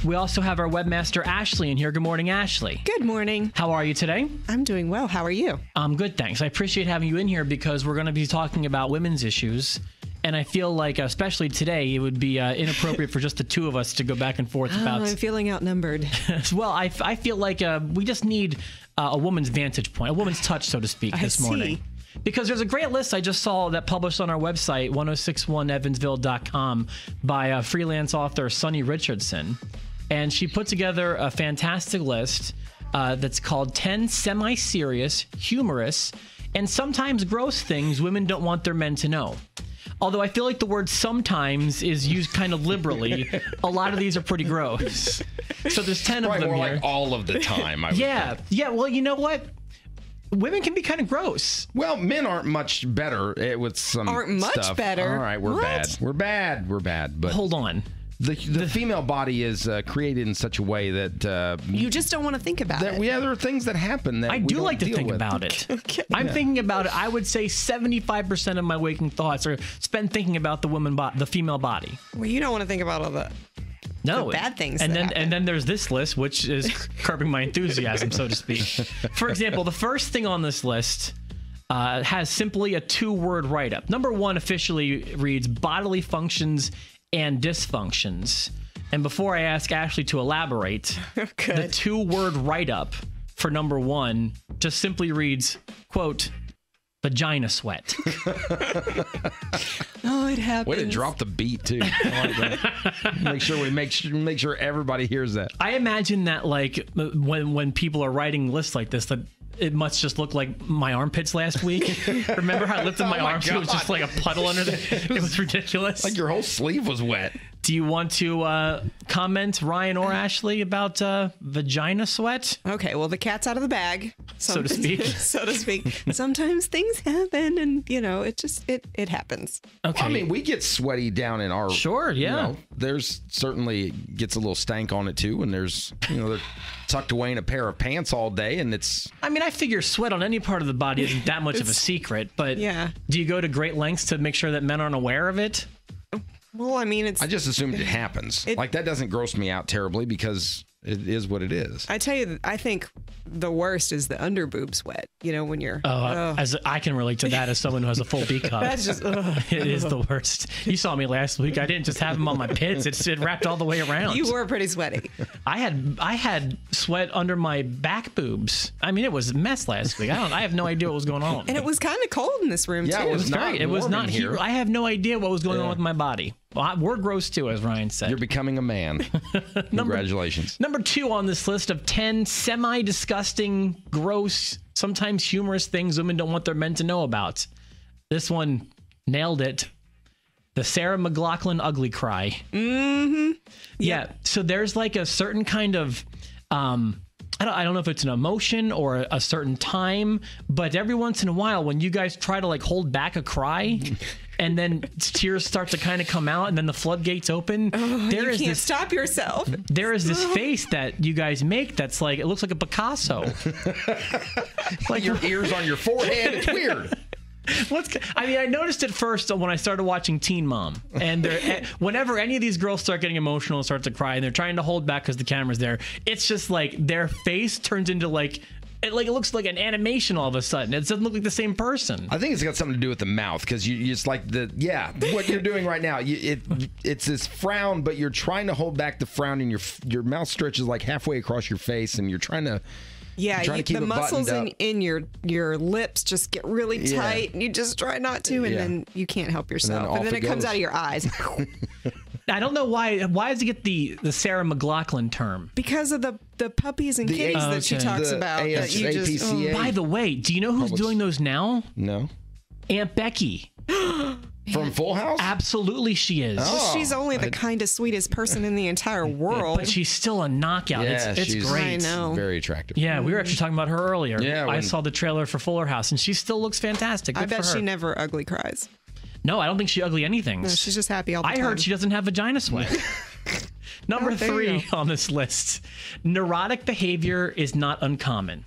We also have our webmaster, Ashley, in here. Good morning, Ashley. Good morning. How are you today? I'm doing well. How are you? I'm good, thanks. I appreciate having you in here because we're going to be talking about women's issues. And I feel like, especially today, it would be inappropriate for just the two of us to go back and forth about... I'm feeling outnumbered. Well, I feel like we just need a woman's vantage point, a woman's touch, so to speak, this morning. Because there's a great list I just saw that published on our website, 1061evansville.com, by freelance author Sunny Richardson. And she put together a fantastic list that's called 10 semi-serious, humorous, and sometimes gross things women don't want their men to know. Although I feel like the word sometimes is used kind of liberally. A lot of these are pretty gross. So there's 10 of them more here. Like all of the time, I would think. Yeah. Well, you know what? Women can be kind of gross. Well, men aren't much better with some stuff. Better. All right, we're bad. We're bad. But hold on. The female body is created in such a way that you just don't want to think about it. Yeah, there are things that happen that I we do don't like to deal think with. about it. I'm thinking about it. I would say 75% of my waking thoughts are spent thinking about the female body. Well, you don't want to think about all the bad things. And then there's this list, which is curbing my enthusiasm, so to speak. For example, the first thing on this list has simply a 2-word write-up. Number 1 officially reads bodily functions and dysfunctions. And before I ask Ashley to elaborate, the 2-word write-up for number 1 just simply reads, quote, vagina sweat. Oh, it happens. Way to drop the beat too. make sure everybody hears that. I imagine that like when people are writing lists like this, that it must just look like my armpits last week. Remember how I lifted my arms? It was just like a puddle under there. It was ridiculous. Like your whole sleeve was wet. Do you want to comment, Ryan or Ashley, about vagina sweat? Okay, well, the cat's out of the bag, so to speak. So to speak. Sometimes things happen, and it happens. Okay. Well, I mean, we get sweaty down in our. Sure, yeah. There's certainly gets a little stank on it too, and there's they're tucked away in a pair of pants all day, and it's. I mean, I figure sweat on any part of the body isn't that much of a secret, but do you go to great lengths to make sure that men aren't aware of it? Well, I mean, I just assumed it happens. Like, that doesn't gross me out terribly because it is what it is. I tell you, I think the worst is the underboob sweat. When you're... As I can relate to that as someone who has a full B cup. That's just... It is the worst. You saw me last week. I didn't just have them on my pits. It wrapped all the way around. You were pretty sweaty. I had sweat under my back boobs. I mean, it was a mess last week. I have no idea what was going on. And it was kind of cold in this room, too. It was not here. I have no idea what was going on with my body. Well, we're gross too, as Ryan said. You're becoming a man. Congratulations. Number 2 on this list of 10 semi-disgusting, gross, sometimes humorous things women don't want their men to know about. This one nailed it. The Sarah McLachlan ugly cry. Mm-hmm. Yeah. So there's like a certain kind of... I don't know if it's an emotion or a certain time, but every once in a while when you guys try to like hold back a cry and then tears start to kind of come out and then the floodgates open, you can't stop yourself. There is this face that you guys make that's like, it looks like a Picasso. Like your ears on your forehead. It's weird. I noticed it first when I started watching Teen Mom, and whenever any of these girls start getting emotional and start to cry, and they're trying to hold back because the camera's there, it's just like their face turns into it looks like an animation all of a sudden. It doesn't look like the same person. I think it's got something to do with the mouth because you just like what you're doing right now. It's this frown, but you're trying to hold back the frown, and your mouth stretches like halfway across your face, and you're trying to. Yeah, the muscles in your lips just get really tight, and you just try not to, and then you can't help yourself, and then it comes out of your eyes. I don't know why. Why does it get the Sarah McLachlan term? Because of the puppies and kitties that she talks about. That you just, By the way, do you know who's doing those now? No. Aunt Becky. From Full House? Absolutely she is. Oh, she's only the kindest, sweetest person in the entire world. But she's still a knockout. Yeah, it's great. I know. Very attractive. Yeah, we were actually talking about her earlier. Yeah, I saw the trailer for Fuller House, and she still looks fantastic. Good I bet for her. she never ugly cries. No, I don't think she ugly anything. No, she's just happy all the time. I heard she doesn't have vagina sweat. Number 3 on this list. Neurotic behavior is not uncommon.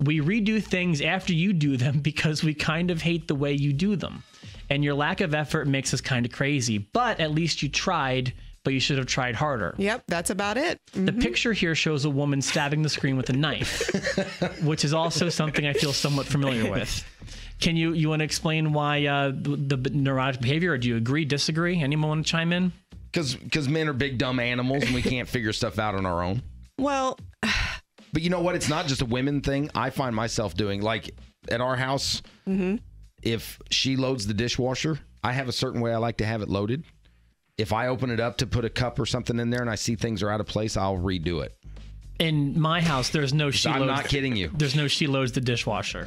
We redo things after you do them because we kind of hate the way you do them. And your lack of effort makes us kind of crazy. But at least you tried but you should have tried harder. Yep, that's about it. The picture here shows a woman stabbing the screen with a knife, which is also something I feel somewhat familiar with. Can you want to explain why the neurotic behavior, or do you agree, disagree? Anyone want to chime in? Because men are big, dumb animals, and we can't figure stuff out on our own. Well, but you know what? It's not just a women thing. I find myself doing, like, at our house, if she loads the dishwasher, I have a certain way I like to have it loaded. If I open it up to put a cup or something in there and I see things are out of place, I'll redo it. In my house, there's no she loads. I'm not kidding you. There's no she loads the dishwasher.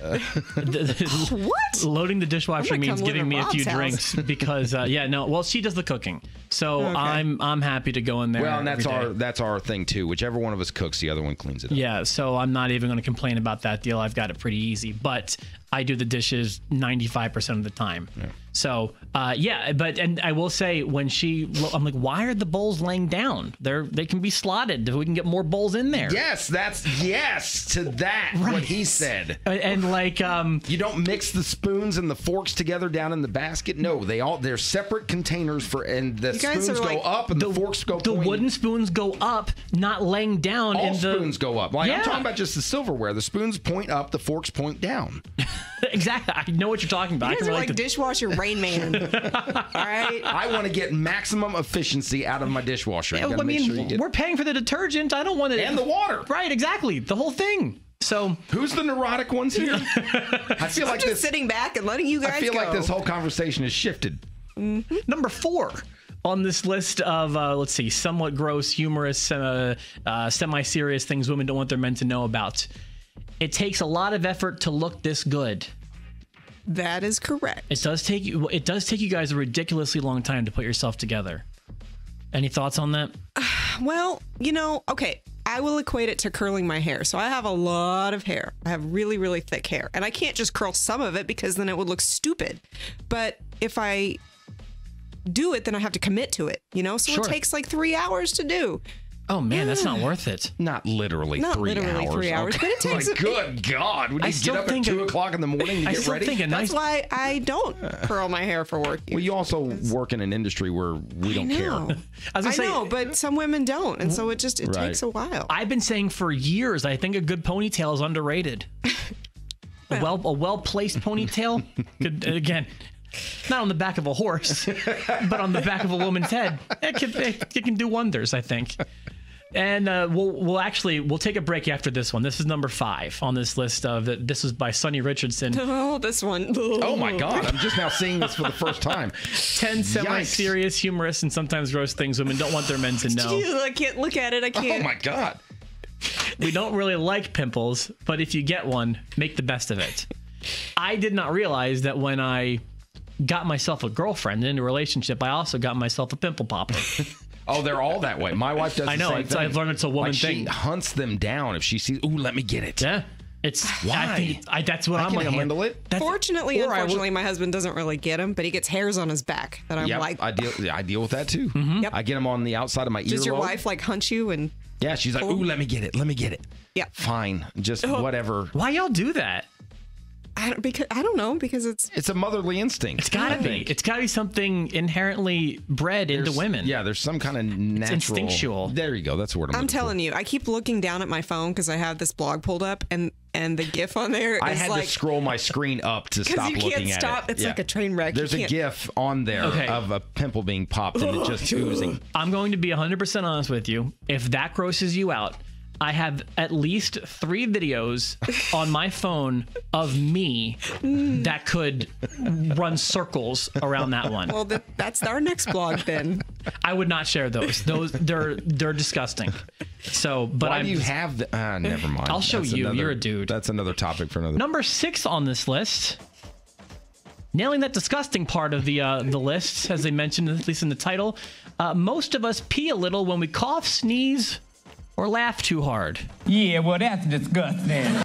What? Loading the dishwasher means giving me a few drinks because well, she does the cooking, so okay. I'm happy to go in there. Well, and that's our thing too. Whichever one of us cooks, the other one cleans it up. Yeah, so I'm not even going to complain about that deal. I've got it pretty easy, but I do the dishes 95% of the time. Yeah. So and I will say when I'm like, why are the bowls laying down? They can be slotted. We can get more bowls in there. Yes, to that. Right. What he said. And like you don't mix the spoons and the forks together down in the basket. No, they're separate containers and the spoons go up and the forks go. The wooden spoons go up, not laying down. All spoons go up. Like I'm talking about just the silverware. The spoons point up, the forks point down. Exactly. I know what you're talking about. You guys are like dishwasher Rain Man. All right. I want to get maximum efficiency out of my dishwasher. We're paying for the detergent. I don't want to. And the water. Right. Exactly. The whole thing. So who's the neurotic ones here? I feel like just sitting back and letting you guys. I feel like this whole conversation has shifted. Mm-hmm. Number 4 on this list of let's see, somewhat gross, humorous, semi-serious things women don't want their men to know about. It takes a lot of effort to look this good. That is correct. It does take you guys a ridiculously long time to put yourself together. Any thoughts on that? Well, okay, I will equate it to curling my hair. So I have a lot of hair. I have really, really thick hair. And I can't just curl some of it because then it would look stupid. But if I do it, then I have to commit to it, So It takes like 3 hours to do. Oh, man, that's not worth it. Not literally 3 hours. But it takes... Good God. Would you get up at 2 o'clock in the morning to get ready? That's why I don't curl my hair for work. Well, you also work in an industry where we don't care. I know, but some women don't. And so it takes a while. I've been saying for years, I think a good ponytail is underrated. A well-placed ponytail could, again... Not on the back of a horse, but on the back of a woman's head. It can do wonders, I think. And we'll take a break after this one. This is number 5 on this list this is by Sunny Richardson. Oh, this one. Oh my God. I'm just now seeing this for the first time. 10 semi-serious, humorous, and sometimes gross things women don't want their men to know. Jeez, I can't look at it. I can't. Oh my God. We don't really like pimples, but if you get one, make the best of it. I did not realize that when I got myself a girlfriend in a relationship, I also got myself a pimple popper. Oh, they're all that way. My wife does the same thing. I've learned it's a woman thing. She hunts them down if she sees, ooh, let me get it. Yeah. Why? That's what I'm like. I can handle it. Fortunately, unfortunately, my husband doesn't really get them, but he gets hairs on his back that I'm like. I deal with that too. Mm-hmm. Yep. I get them on the outside of my earlobe. Does your wife hunt you and? Yeah, she's like, ooh, let me get it. Let me get it. Yeah. Fine. Just whatever. Why y'all do that? I don't know because it's a motherly instinct. It's gotta be. It's gotta be something inherently bred into women. Yeah, there's some kind of natural. It's instinctual. There you go. That's the word I'm telling you. I keep looking down at my phone because I have this blog pulled up and the GIF on there is I had to scroll my screen up to stop looking at it. Because you can't stop. It's like a train wreck. There's a GIF on there of a pimple being popped and it just oozing. I'm going to be 100% honest with you. If that grosses you out, I have at least 3 videos on my phone of me that could run circles around that one. Well, that's our next blog then. I would not share those. They're disgusting. So, but why do you have the? Never mind. I'll show you. You're a dude. That's another topic for another. Number 6 on this list. Nailing that disgusting part of the list, as they mentioned, at least in the title. Most of us pee a little when we cough, sneeze, or laugh too hard. Yeah, well, that's disgusting.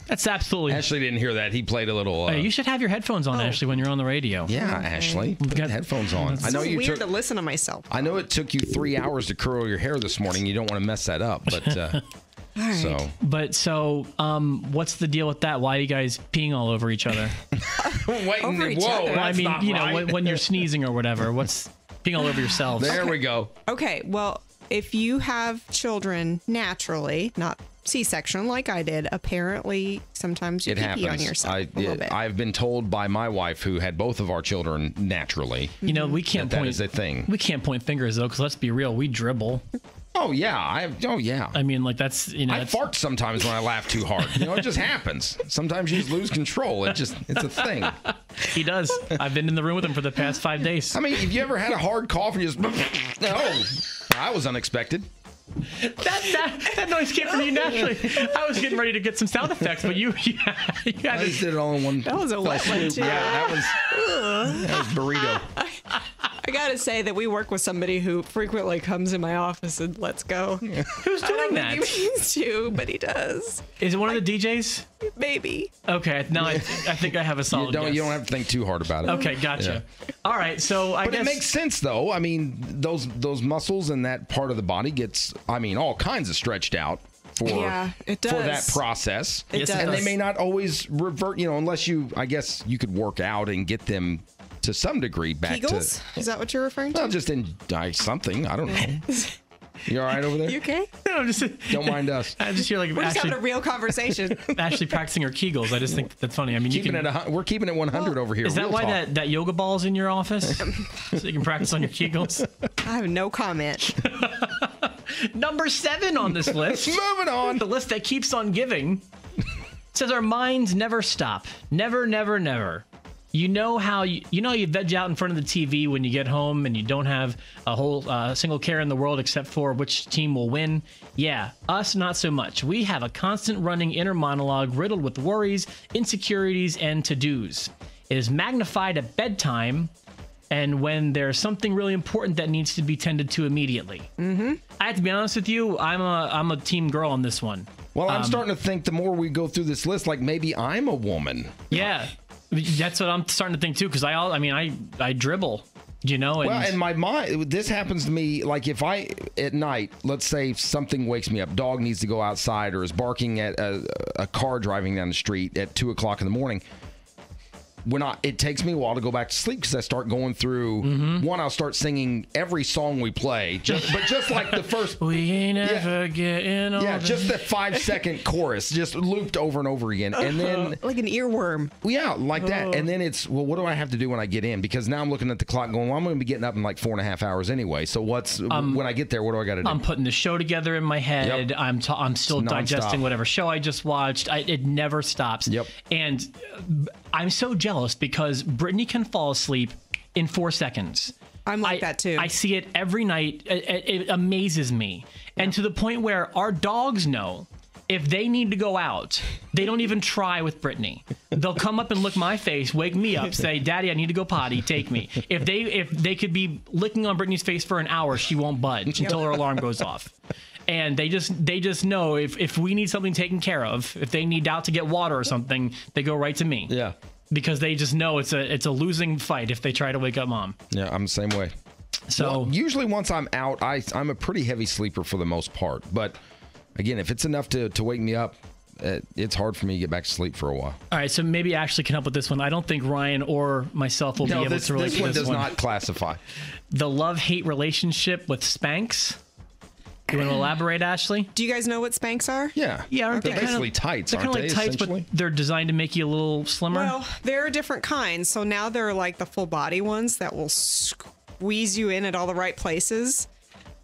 That's absolutely... Ashley didn't hear that. He played a little... you should have your headphones on, Ashley, when you're on the radio. Yeah, Ashley. Put the headphones on. I know weird to listen to myself. I know it took you 3 hours to curl your hair this morning. You don't want to mess that up, but... Right. So, what's the deal with that? Why are you guys peeing all over each other? Wait, over each other? Well, I mean, when you're sneezing or whatever, what's... peeing all over yourselves. There we go. Okay, well, if you have children naturally, not C-section like I did, apparently sometimes you pee on yourself a little bit. I've been told by my wife, who had both of our children naturally, You know, we can't that is a thing. We can't point fingers though, because let's be real, we dribble. Oh yeah, I mean, like that's I fart sometimes when I laugh too hard. It just happens. Sometimes you just lose control. It's a thing. He does. I've been in the room with him for the past 5 days. I mean, have you ever had a hard cough and you just no? That was unexpected. That noise came from you naturally. I was getting ready to get some sound effects, but you had I just did it all in one. That was a wet one too. Yeah, that was burrito. I gotta say that we work with somebody who frequently comes in my office and lets go. Yeah. Who's doing that? He means to, but he does. Is it one of the DJs? Maybe. Okay, now I think I have a solid guess. You don't have to think too hard about it. Okay, gotcha. Yeah. All right, so I guess it makes sense though. I mean, those muscles in that part of the body gets, all kinds of stretched out. It does. For that process. It does. And they may not always revert, unless I guess you could work out and get them to some degree back Kegels? Is that what you're referring to? Well, just in something. I don't know. You all right over there? You okay? No, I'm just don't mind us. I just hear like we're just having a real conversation. Ashley practicing her Kegels. I just think that's funny. I mean, we're keeping it 100 over here. Is that why that yoga ball is in your office? So you can practice on your Kegels? I have no comment. Number 7 on this list. Moving on. The list that keeps on giving says our minds never stop. Never, never, never. You know how you veg out in front of the TV when you get home and you don't have a whole single care in the world except for which team will win? Yeah, us not so much. We have a constant running inner monologue riddled with worries, insecurities, and to-dos. It is magnified at bedtime and when there's something really important that needs to be tended to immediately. Mm-hmm. I have to be honest with you, I'm a team girl on this one. Well, I'm starting to think the more we go through this list, like maybe I'm a woman. Yeah. That's what I'm starting to think too, because I dribble, And well, and my mind, this happens to me, like if at night, let's say something wakes me up, dog needs to go outside or is barking at a car driving down the street at 2 o'clock in the morning. It takes me a while to go back to sleep because I start going through one. I'll start singing every song we play, but just like the first. We ain't ever getting older. Yeah, just the 5-second chorus, just looped over and over again, and then like an earworm. Yeah, like that, and then it's what do I have to do when I get in? Because now I'm looking at the clock, going, well, I'm going to be getting up in like 4.5 hours anyway. So when I get there? What do I got to do? I'm putting the show together in my head. Yep. I'm still digesting whatever show I just watched. It never stops. Yep. And I'm so jealous because Brittany can fall asleep in 4 seconds. I'm like that too. I see it every night. It amazes me. Yeah. And to the point where our dogs know if they need to go out, they don't even try with Brittany. They'll come up and lick my face, wake me up, say, "Daddy, I need to go potty, take me." If they could be licking on Brittany's face for an hour, she won't budge until her alarm goes off. And they just know if we need something taken care of, if they need out to get water or something, they go right to me. Yeah. Because they just know it's a losing fight if they try to wake up mom. Yeah, I'm the same way. So usually once I'm out, I'm a pretty heavy sleeper for the most part. But again, if it's enough to wake me up, it's hard for me to get back to sleep for a while. All right, so maybe Ashley can help with this one. I don't think Ryan or myself will be able to relate to this one. This one does not classify. The love-hate relationship with Spanx. You want to elaborate, Ashley? Do you guys know what Spanx are? Yeah. Aren't they're basically tights, aren't they? They're kind of like tights, but they're designed to make you a little slimmer. Well, there are different kinds. So now there are like the full body ones that will squeeze you in at all the right places.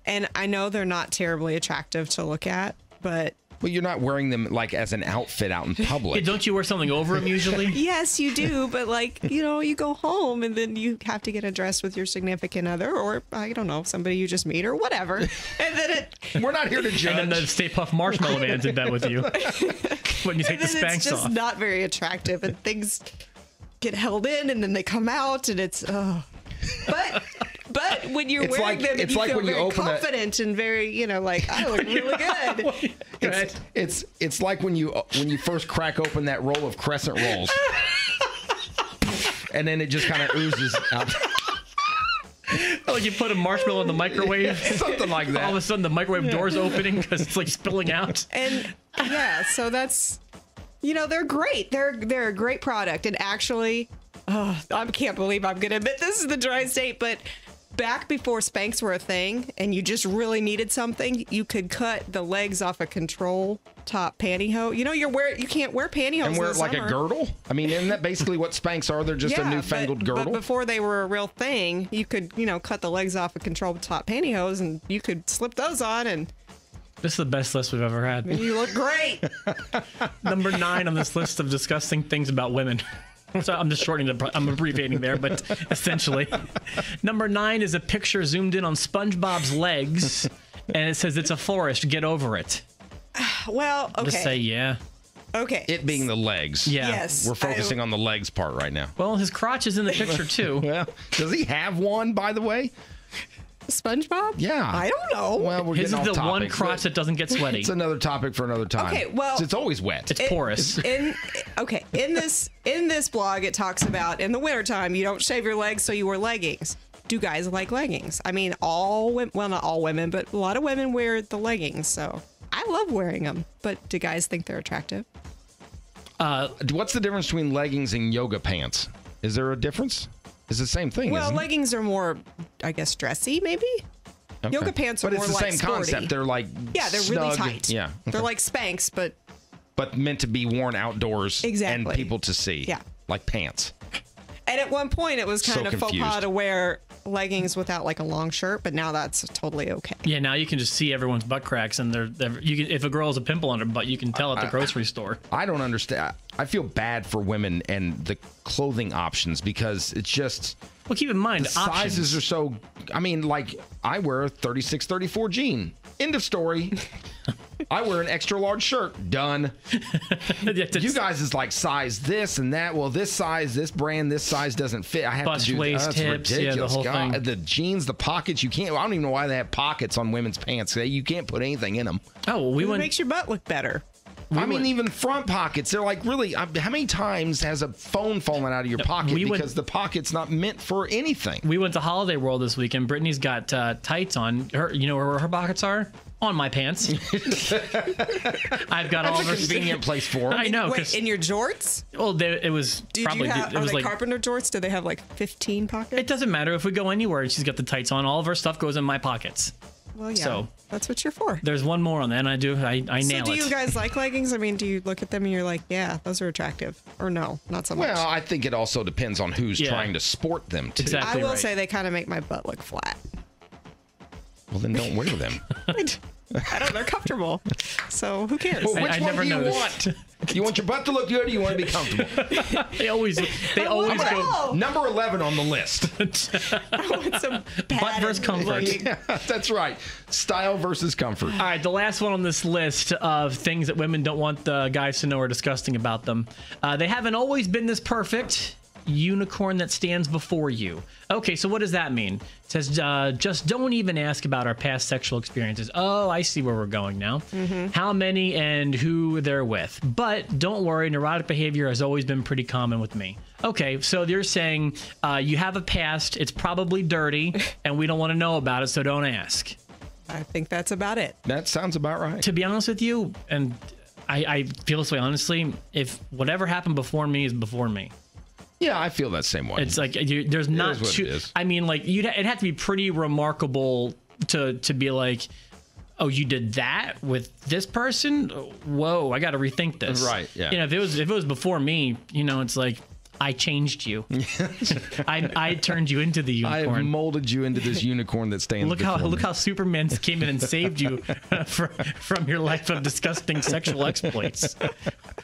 And I know they're not terribly attractive to look at, but... Well, you're not wearing them like as an outfit out in public. Don't you wear something over them usually? Yes, you do. But like, you go home and then you have to get dressed with your significant other or, I don't know, somebody you just meet or whatever. And then we're not here to judge. And then the Stay Puft Marshmallow Man did that with you. When you take the Spanx off. It's just not very attractive and things get held in and then they come out and it's, But when you're wearing them, you feel very confident and very, like, I look really good. It's like when you first crack open that roll of Crescent rolls, and then it just kind of oozes out. Like you put a marshmallow in the microwave, something like that. All of a sudden, the microwave door's opening because it's like spilling out. And so that's, they're great. They're a great product, and actually, I can't believe I'm going to admit this is the dry state, but back before Spanx were a thing and you just really needed something, you could cut the legs off a control top pantyhose. You know, you can't wear pantyhose and wear in it the like summer. a girdle. I mean, isn't that basically what Spanx are? They're just a newfangled girdle. But before they were a real thing, you could, cut the legs off a control top pantyhose and you could slip those on and This is the best list we've ever had. you look great. Number 9 on this list of disgusting things about women. So I'm just shortening I'm abbreviating there, but essentially. Number 9 is a picture zoomed in on SpongeBob's legs, and it says it's a forest, get over it. Well, okay. Just say yeah. Okay. It being the legs. Yeah. Yes. We're focusing on the legs part right now. Well, his crotch is in the picture too. Well, does he have one, by the way? SpongeBob? Yeah. I don't know. Well, we're His getting is off the topic, one crotch that doesn't get sweaty. It's another topic for another time. Okay, well, it's always wet. It's porous. In this blog, it talks about in the wintertime, you don't shave your legs, so you wear leggings. Do guys like leggings? I mean, all women, well, not all women, but a lot of women wear the leggings, so I love wearing them. But do guys think they're attractive? What's the difference between leggings and yoga pants? Is there a difference? It's the same thing, Well, isn't it? leggings are more, I guess, dressy, maybe? Okay. Yoga pants are but more it's the like same sporty. concept. They're like Yeah, they're really snug. tight. Yeah. They're like Spanx, but meant to be worn outdoors Exactly. and people to see. Yeah. Like pants. and at one point it was So kind of faux pas confused. to wear leggings without like a long shirt, but now that's totally okay. Yeah, now you can just see everyone's butt cracks, and if a girl has a pimple on her butt, you can tell at the grocery store. I don't understand. I feel bad for women and the clothing options because it's just Well, keep in mind, the sizes are so. I mean, like I wear a 36, 34 jean. End of story. I wear an extra large shirt. Done. You guys is like size this and that. Well, this size, this brand, this size doesn't fit. I have Bust, to do waist, that's hips, yeah, the ridiculous. whole God, thing. the jeans, the pockets. You can't. I don't even know why they have pockets on women's pants. You can't put anything in them. Oh, well, we It went. makes your butt look better. Even front pockets. They're like really. How many times has a phone fallen out of your pocket because the pocket's not meant for anything? We went to Holiday World this weekend. Brittany's got tights on. You know where her pockets are? On my pants. I've got all of That's a her convenient place for 'em. I know. Wait, in your jorts? Well, it was probably. Are It was they like. carpenter jorts? Do they have like 15 pockets? It doesn't matter if we go anywhere and she's got the tights on. All of her stuff goes in my pockets. Well, yeah. So- that's what you're for. There's one more on that, and I So nail do it. you guys like leggings? I mean, do you look at them and you're like, yeah, those are attractive? Or no, not so much? Well, I think it also depends on who's Yeah. trying to sport them too. Exactly. I will right. say they kind of make my butt look flat. Well, then don't wear them. I don't. They're comfortable. So who cares? Well, which I one never do you noticed. want? You want your butt to look good, or you want to be comfortable? They always want go all. Number 11 on the list. I want some butt versus comfort. Yeah, that's right. Style versus comfort. All right, the last one on this list of things that women don't want the guys to know are disgusting about them. They haven't always been this perfect. Unicorn that stands before you. Okay, so what does that mean? It says, just don't even ask about our past sexual experiences. Oh, I see where we're going now. How many and who they're with. But don't worry, neurotic behavior has always been pretty common with me. Okay, so you're saying you have a past, it's probably dirty, and we don't want to know about it, so don't ask. I think that's about it. That sounds about right. To be honest with you, and I feel this way honestly, if whatever happened before me is before me. Yeah, I feel that same way. It's like there's not is what too. it is. I mean, like it'd have to be pretty remarkable to be like, oh, you did that with this person? Whoa, I got to rethink this. Right, yeah. You know, if it was before me, it's like I changed you. I turned you into the I have unicorn. molded you into this unicorn that stands Look before me. how Superman came in and saved you from your life of disgusting sexual exploits.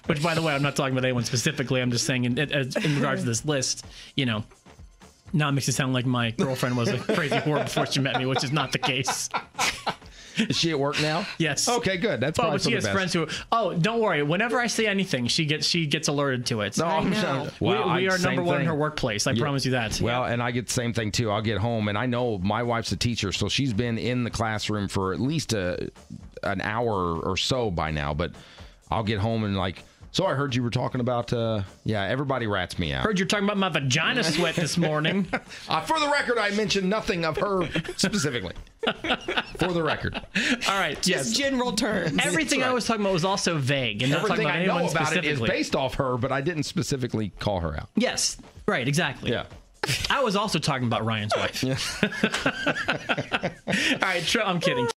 Which, by the way, I'm not talking about anyone specifically. I'm just saying in regards to this list, now it makes it sound like my girlfriend was a crazy whore before she met me, which is not the case. Is she at work now? Yes. Okay, good. That's Oh, probably but she for has the best. friends who. Oh, don't worry. Whenever I say anything, she gets alerted to it. No, I I'm know. sorry. we are same number one in thing. her workplace. I promise you that. Well, and I get the same thing too. I'll get home, and I know my wife's a teacher, so she's been in the classroom for at least an hour or so by now. But I'll get home and like, so I heard you were talking about, everybody rats me out. Heard you're talking about my vagina sweat this morning. For the record, I mentioned nothing of her specifically. For the record. All right. Yes. Just general terms. Everything I was talking about was also vague, and not talking Everything about I anyone know about it is specifically. based off her, but I didn't specifically call her out. Yes. Right. Exactly. Yeah. I was also talking about Ryan's wife. All right, I'm kidding.